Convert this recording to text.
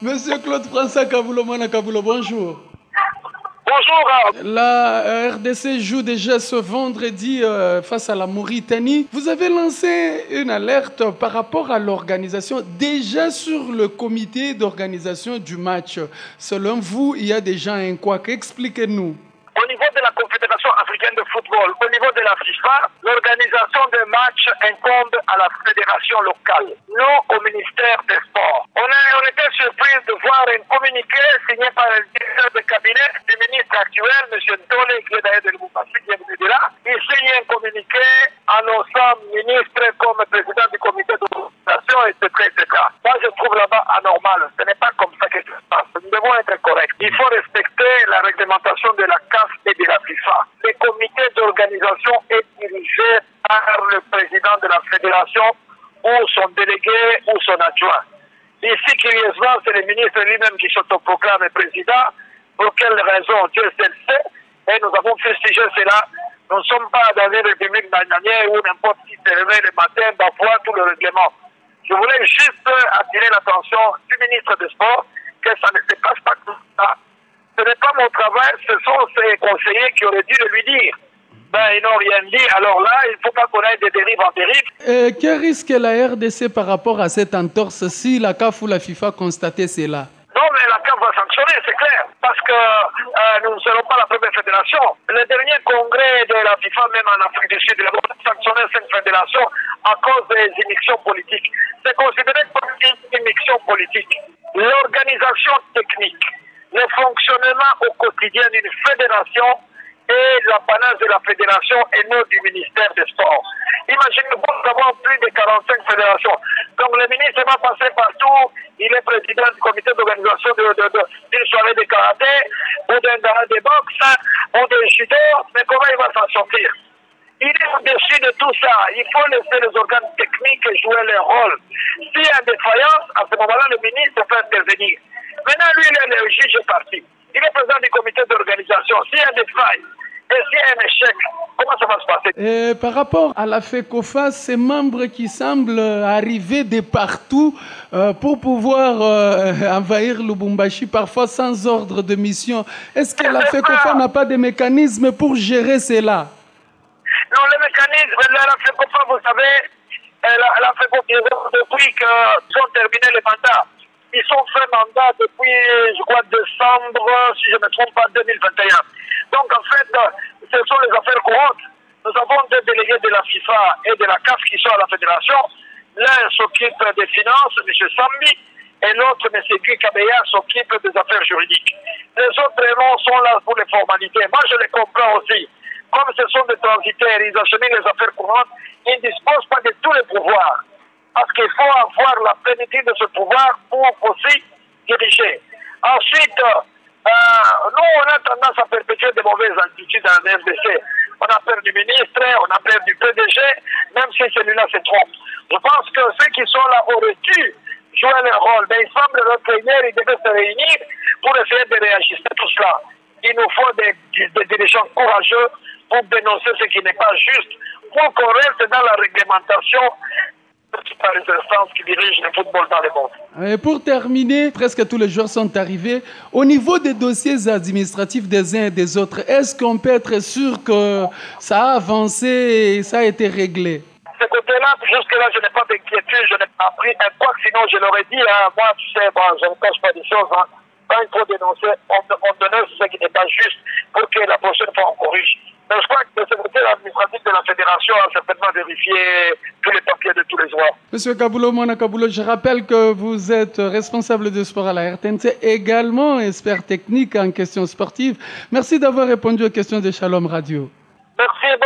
Monsieur Claude François Kaboulomana Kaboulo, bonjour. Bonjour. La RDC joue déjà ce vendredi face à la Mauritanie. Vous avez lancé une alerte par rapport à l'organisation, déjà sur le comité d'organisation du match. Selon vous, il y a déjà un couac. Expliquez-nous. Au niveau de la Confédération africaine de football, au niveau de la FIFA, l'organisation des matchs incombe à la fédération locale, non au ministère des Sports. On était surpris de voir un communiqué signé par le directeur de cabinet du ministre actuel, M. Ntole, qui est d'ailleurs de Lubumbashi, qui est venu de là. Il signe un communiqué annonçant ministre comme président du comité d'organisation, etc., etc. Moi, je trouve là-bas anormal. Ce n'est pas comme ça que ça se passe. Nous devons être corrects. Il faut respecter la réglementation de la CAF et de la FIFA. Le comité d'organisation est dirigé par le président de la fédération ou son délégué ou son adjoint. Ici, curieusement, c'est le ministre lui-même qui s'autoproclame président. Pour quelle raison? Dieu seul sait. Et nous avons fustigé cela. Nous ne sommes pas dans une république bananière où n'importe qui se réveille le matin bafouant tout le règlement. Je voulais juste attirer l'attention du ministre des Sports que ça ne se passe pas comme ça. Ce n'est pas mon travail, ce sont ses conseillers qui auraient dû le lui dire. Ben, ils n'ont rien dit, alors là, il ne faut pas qu'on aille de dérive en dérive. Que risque la RDC par rapport à cette entorse si la CAF ou la FIFA constatait cela? Non, mais la CAF va sanctionner, c'est clair, parce que nous ne serons pas la première fédération. Le dernier congrès de la FIFA, même en Afrique du Sud, il a sanctionné cette fédération à cause des émissions politiques. C'est considéré comme une émission politique. L'organisation technique, le fonctionnement au quotidien d'une fédération et l'apanage de la fédération et non du ministère des Sports. Imaginez-vous, nous avons plus de 45 fédérations. Donc le ministre va passer partout, il est président du comité d'organisation d'une soirée de karaté, ou d'un gala de boxe, ou d'un judo, mais comment il va s'en sortir? Il est au-dessus de tout ça. Il faut laisser les organes techniques jouer leur rôle. S'il y a une défaillance, à ce moment-là, le ministre peut intervenir. Maintenant, lui, il est le juge parti. Il est président du comité d'organisation. S'il y a des failles et s'il y a un échec, comment ça va se passer? Par rapport à la FECOFA, ces membres qui semblent arriver de partout pour pouvoir envahir Lubumbashi, parfois sans ordre de mission, est-ce que la FECOFA n'a pas de mécanisme pour gérer cela? Non, le mécanisme, la FECOFA, vous savez, la FECOFA, depuis qu'ils ont terminé le mandat, ils ont fait mandat depuis, je crois, décembre, si je ne me trompe pas, 2021. Donc, en fait, ce sont les affaires courantes. Nous avons deux délégués de la FIFA et de la CAF qui sont à la fédération. L'un s'occupe des finances, M. Sambi, et l'autre, M. Guy Kabeya, s'occupe des affaires juridiques. Les autres noms sont là pour les formalités. Moi, je les comprends aussi. Comme ce sont des transitaires, ils acheminent les affaires courantes, ils ne disposent pas de tous les pouvoirs. Parce qu'il faut avoir la plénitude de ce pouvoir pour aussi diriger. Ensuite, nous, on a tendance à perpétuer de mauvaises attitudes dans la FDC. On a peur du ministre, on a peur du PDG, même si celui-là se trompe. Je pense que ceux qui sont là auraient dû jouer leur rôle. Mais il semble que notre ils devaient se réunir pour essayer de réajuster tout cela. Il nous faut des dirigeants courageux pour dénoncer ce qui n'est pas juste, pour qu'on reste dans la réglementation par les instances qui dirigent le football dans le monde. Et pour terminer, presque tous les joueurs sont arrivés. Au niveau des dossiers administratifs des uns et des autres, est-ce qu'on peut être sûr que ça a avancé et ça a été réglé? Ce côté-là, jusque-là, je n'ai pas d'inquiétude, je n'ai pas pris un poids, sinon je l'aurais dit. Hein, moi, tu sais, je ne cache pas des choses. Hein. Quand il faut dénoncer, on dénonce ce qui n'est pas juste pour que la prochaine fois on corrige. Mais je crois que le secrétaire administratif de la fédération a certainement vérifié tous les papiers de tous les joueurs. Monsieur Kaboulomana Kaboulo, je rappelle que vous êtes responsable de sport à la RTNC, également expert technique en questions sportives. Merci d'avoir répondu aux questions de Shalom Radio. Merci.